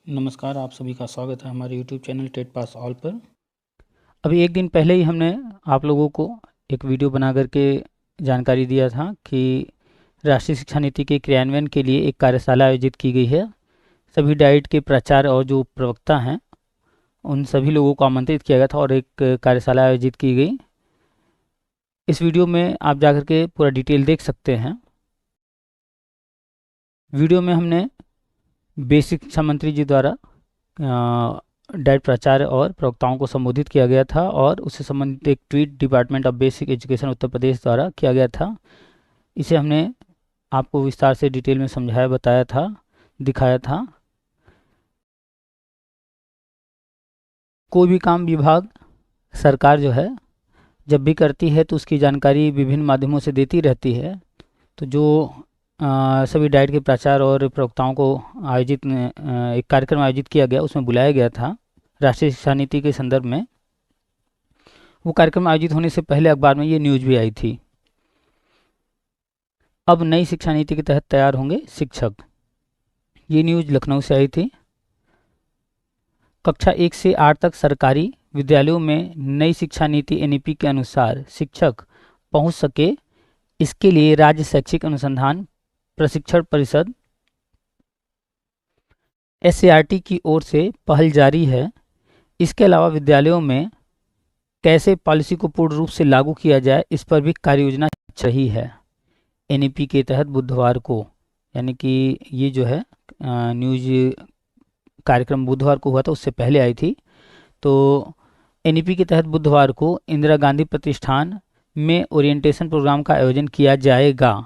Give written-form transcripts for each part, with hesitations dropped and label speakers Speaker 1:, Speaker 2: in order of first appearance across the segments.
Speaker 1: नमस्कार, आप सभी का स्वागत है हमारे YouTube channel TET pass all पर। अभी एक दिन पहले ही हमने आप लोगों को एक वीडियो बना करके जानकारी दिया था कि राष्ट्रीय शिक्षा नीति के क्रियान्वयन के लिए एक कार्यशाला आयोजित की गई है। सभी डाइट के प्राचार्य और जो प्रवक्ता हैं उन सभी लोगों को आमंत्रित किया गया था और एक कार्यशाला आयोजित की गई। इस वीडियो में आप जाकर के पूरा डिटेल देख सकते हैं। वीडियो में हमने बेसिक शिक्षा मंत्री जी द्वारा डाइट प्राचार्य और प्रवक्ताओं को संबोधित किया गया था और उससे संबंधित एक tweet department of basic education Uttar Pradesh द्वारा किया गया था। इसे हमने आपको विस्तार से डिटेल में समझाया, बताया था, दिखाया था। कोई भी काम विभाग सरकार जो है जब भी करती है तो उसकी जानकारी विभिन्न माध्यमों से देती रहती है। तो जो सभी डाइट के प्राचार्य और प्रवक्ताओं को एक कार्यक्रम आयोजित किया गया, उसमें बुलाया गया था राष्ट्रीय शिक्षा नीति के संदर्भ में। वो कार्यक्रम आयोजित होने से पहले अखबार में ये न्यूज भी आई थी। अब नई शिक्षा नीति के तहत तैयार होंगे शिक्षक, ये न्यूज लखनऊ से आई थी। कक्षा 1 से 8 तक सरकारी विद्यालयों में नई शिक्षा नीति एनईपी के अनुसार शिक्षक पहुंच सके, इसके लिए राज्य शैक्षिक अनुसंधान प्रशिक्षण परिषद एससीईआरटी की ओर से पहल जारी है। इसके अलावा विद्यालयों में कैसे पॉलिसी को पूर्ण रूप से लागू किया जाए, इस पर भी कार्य योजना चल रही है। एनईपी के तहत बुधवार को, यानी कि ये जो है न्यूज कार्यक्रम बुधवार को हुआ था, उससे पहले आई थी। तो एनईपी के तहत बुधवार को इंदिरा गांधी प्रतिष्ठान में ओरिएंटेशन प्रोग्राम का आयोजन किया जाएगा।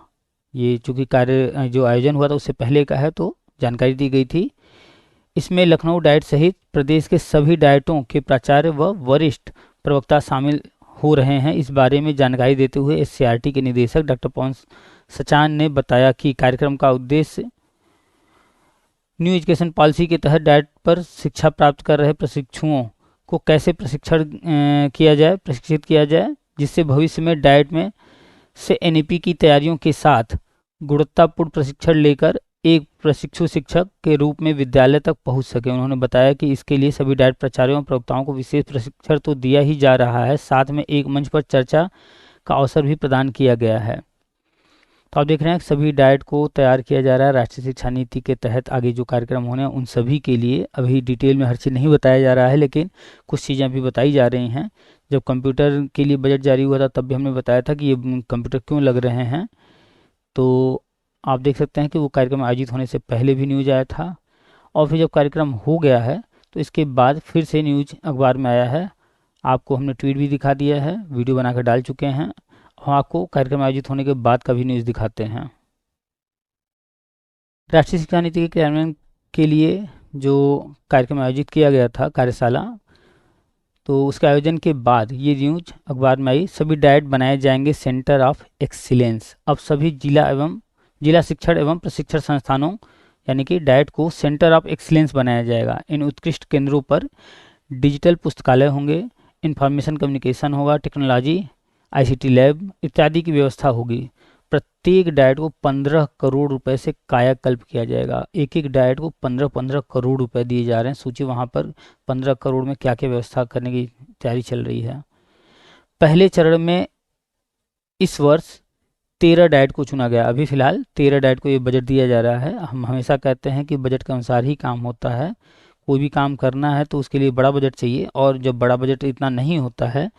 Speaker 1: ये चूँकि कार्य जो आयोजन हुआ था उससे पहले का है, तो जानकारी दी गई थी। इसमें लखनऊ डाइट सहित प्रदेश के सभी डाइटों के प्राचार्य व वरिष्ठ प्रवक्ता शामिल हो रहे हैं। इस बारे में जानकारी देते हुए एससीईआरटी के निदेशक डॉक्टर पवन सचान ने बताया कि कार्यक्रम का उद्देश्य न्यू एजुकेशन पॉलिसी के तहत डाइट पर शिक्षा प्राप्त कर रहे प्रशिक्षुओं को कैसे प्रशिक्षित किया जाए, जिससे भविष्य में डाइट में से एनईपी की तैयारियों के साथ गुणवत्तापूर्ण प्रशिक्षण लेकर एक प्रशिक्षु शिक्षक के रूप में विद्यालय तक पहुंच सके। उन्होंने बताया कि इसके लिए सभी डाइट प्राचार्यों और प्रवक्ताओं को विशेष प्रशिक्षण तो दिया ही जा रहा है, साथ में एक मंच पर चर्चा का अवसर भी प्रदान किया गया है। तो आप देख रहे हैं सभी डाइट को तैयार किया जा रहा है राष्ट्रीय शिक्षा नीति के तहत। आगे जो कार्यक्रम होने हैं उन सभी के लिए अभी डिटेल में हर चीज़ नहीं बताया जा रहा है, लेकिन कुछ चीज़ें अभी बताई जा रही हैं। जब कंप्यूटर के लिए बजट जारी हुआ था तब भी हमने बताया था कि ये कंप्यूटर क्यों लग रहे हैं। तो आप देख सकते हैं कि वो कार्यक्रम आयोजित होने से पहले भी न्यूज आया था और फिर जब कार्यक्रम हो गया है तो इसके बाद फिर से न्यूज अखबार में आया है। आपको हमने ट्वीट भी दिखा दिया है, वीडियो बनाकर डाल चुके हैं और आपको कार्यक्रम आयोजित होने के बाद का भी न्यूज़ दिखाते हैं। राष्ट्रीय शिक्षा नीति के क्रियान्वयन के लिए जो कार्यक्रम आयोजित किया गया था कार्यशाला, तो उसके आयोजन के बाद ये न्यूज अखबार में आई। सभी डाइट बनाए जाएंगे सेंटर ऑफ एक्सीलेंस। अब सभी जिला शिक्षण एवं प्रशिक्षण संस्थानों यानी कि डाइट को सेंटर ऑफ एक्सीलेंस बनाया जाएगा। इन उत्कृष्ट केंद्रों पर डिजिटल पुस्तकालय होंगे, इंफॉर्मेशन कम्युनिकेशन होगा, टेक्नोलॉजी, आईसीटी लैब इत्यादि की व्यवस्था होगी। प्रत्येक डाइट को 15 करोड़ रुपए से कायाकल्प किया जाएगा। एक एक डाइट को 15-15 करोड़ रुपए दिए जा रहे हैं। सोचिए वहाँ पर 15 करोड़ में क्या क्या व्यवस्था करने की तैयारी चल रही है। पहले चरण में इस वर्ष 13 डाइट को चुना गया। अभी फिलहाल 13 डाइट को ये बजट दिया जा रहा है। हम हमेशा कहते हैं कि बजट के अनुसार ही काम होता है। कोई भी काम करना है तो उसके लिए बड़ा बजट चाहिए, और जब बड़ा बजट इतना नहीं होता है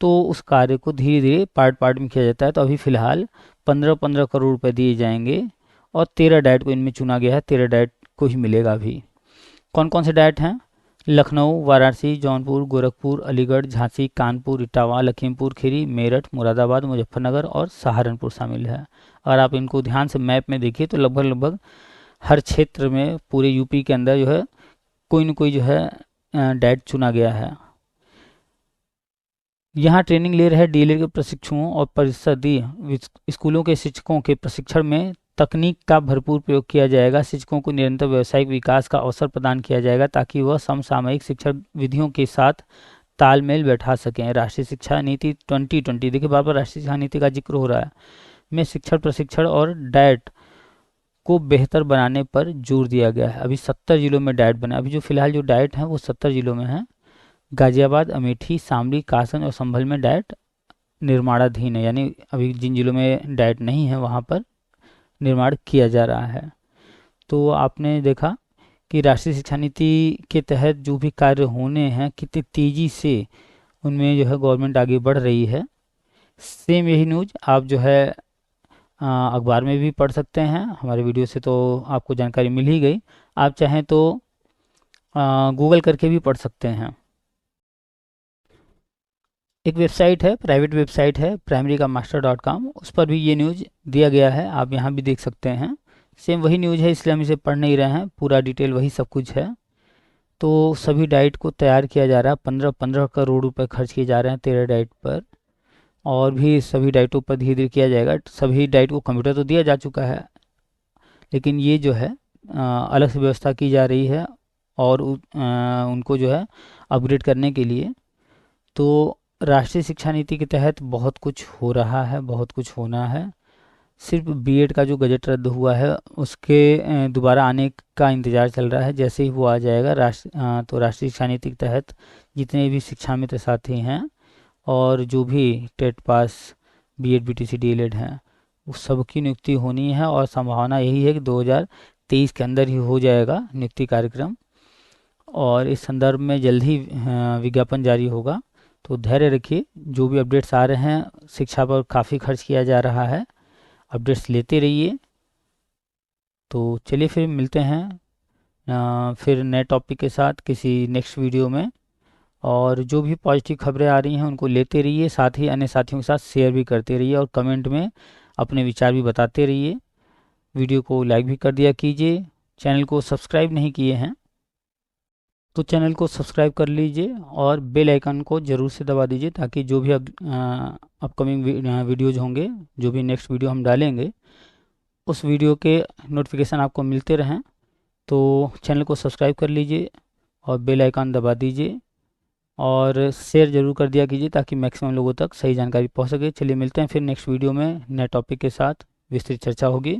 Speaker 1: तो उस कार्य को धीरे धीरे पार्ट में किया जाता है। तो अभी फिलहाल 15-15 करोड़ रुपए दिए जाएंगे और 13 डाइट को इनमें चुना गया है। 13 डाइट को ही मिलेगा। अभी कौन कौन से डाइट हैं? लखनऊ, वाराणसी, जौनपुर, गोरखपुर, अलीगढ़, झांसी, कानपुर, इटावा, लखीमपुर खीरी, मेरठ, मुरादाबाद, मुजफ्फरनगर और सहारनपुर शामिल है। अगर आप इनको ध्यान से मैप में देखिए तो लगभग हर क्षेत्र में पूरे यूपी के अंदर जो है कोई न कोई जो है डाइट चुना गया है। यहाँ ट्रेनिंग ले रहे डीएलएड के प्रशिक्षुओं और परिषदीय स्कूलों के शिक्षकों के प्रशिक्षण में तकनीक का भरपूर प्रयोग किया जाएगा। शिक्षकों को निरंतर व्यावसायिक विकास का अवसर प्रदान किया जाएगा ताकि वह समसामयिक शिक्षण विधियों के साथ तालमेल बैठा सकें। राष्ट्रीय शिक्षा नीति 2020, देखिए बार बार राष्ट्रीय शिक्षा नीति का जिक्र हो रहा है, में शिक्षण प्रशिक्षण और डाइट को बेहतर बनाने पर जोर दिया गया है। अभी 70 जिलों में डाइट बना, अभी जो फिलहाल जो डाइट है वो 70 जिलों में है। गाजियाबाद, अमेठी, शामली, कासन और संभल में डाइट निर्माणाधीन है, यानी अभी जिन जिलों में डाइट नहीं है वहाँ पर निर्माण किया जा रहा है। तो आपने देखा कि राष्ट्रीय शिक्षा नीति के तहत जो भी कार्य होने हैं कितनी तेज़ी से उनमें जो है गवर्नमेंट आगे बढ़ रही है। सेम यही न्यूज़ आप जो है अखबार में भी पढ़ सकते हैं। हमारे वीडियो से तो आपको जानकारी मिल ही गई, आप चाहें तो गूगल करके भी पढ़ सकते हैं। एक वेबसाइट है, प्राइवेट वेबसाइट है primaryka-master.com, उस पर भी ये न्यूज़ दिया गया है, आप यहाँ भी देख सकते हैं। सेम वही न्यूज़ है, इसलिए हम इसे पढ़ नहीं रहे हैं, पूरा डिटेल वही सब कुछ है। तो सभी डाइट को तैयार किया जा रहा है, 15 करोड़ रुपए खर्च किए जा रहे हैं 13 डाइट पर, और भी सभी डाइटों पर धीरे धीरे किया जाएगा। सभी डाइट को कंप्यूटर तो दिया जा चुका है, लेकिन ये जो है अलग से व्यवस्था की जा रही है, और उनको जो है अपग्रेड करने के लिए। तो राष्ट्रीय शिक्षा नीति के तहत बहुत कुछ हो रहा है, बहुत कुछ होना है। सिर्फ बीएड का जो गजट रद्द हुआ है उसके दोबारा आने का इंतज़ार चल रहा है। जैसे ही वो आ जाएगा तो राष्ट्रीय शिक्षा नीति के तहत जितने भी शिक्षा मित्र साथी हैं और जो भी TET pass BEd BTC DElEd हैं उस सबकी नियुक्ति होनी है, और संभावना यही है कि 2023 के अंदर ही हो जाएगा नियुक्ति कार्यक्रम, और इस संदर्भ में जल्द ही विज्ञापन जारी होगा। तो धैर्य रखिए, जो भी अपडेट्स आ रहे हैं, शिक्षा पर काफ़ी खर्च किया जा रहा है, अपडेट्स लेते रहिए। तो चलिए फिर मिलते हैं फिर नए टॉपिक के साथ किसी नेक्स्ट वीडियो में, और जो भी पॉजिटिव खबरें आ रही हैं उनको लेते रहिए, साथ ही अन्य साथियों के साथ शेयर भी करते रहिए, और कमेंट में अपने विचार भी बताते रहिए। वीडियो को लाइक भी कर दिया कीजिए। चैनल को सब्सक्राइब नहीं किए हैं तो चैनल को सब्सक्राइब कर लीजिए, और बेल आइकन को ज़रूर से दबा दीजिए, ताकि जो भी अपकमिंग वीडियोज़ होंगे, जो भी नेक्स्ट वीडियो हम डालेंगे, उस वीडियो के नोटिफिकेशन आपको मिलते रहें। तो चैनल को सब्सक्राइब कर लीजिए और बेल आइकन दबा दीजिए, और शेयर ज़रूर कर दिया कीजिए ताकि मैक्सिमम लोगों तक सही जानकारी पहुंच सके। चलिए मिलते हैं फिर नेक्स्ट वीडियो में नए टॉपिक के साथ, विस्तृत चर्चा होगी।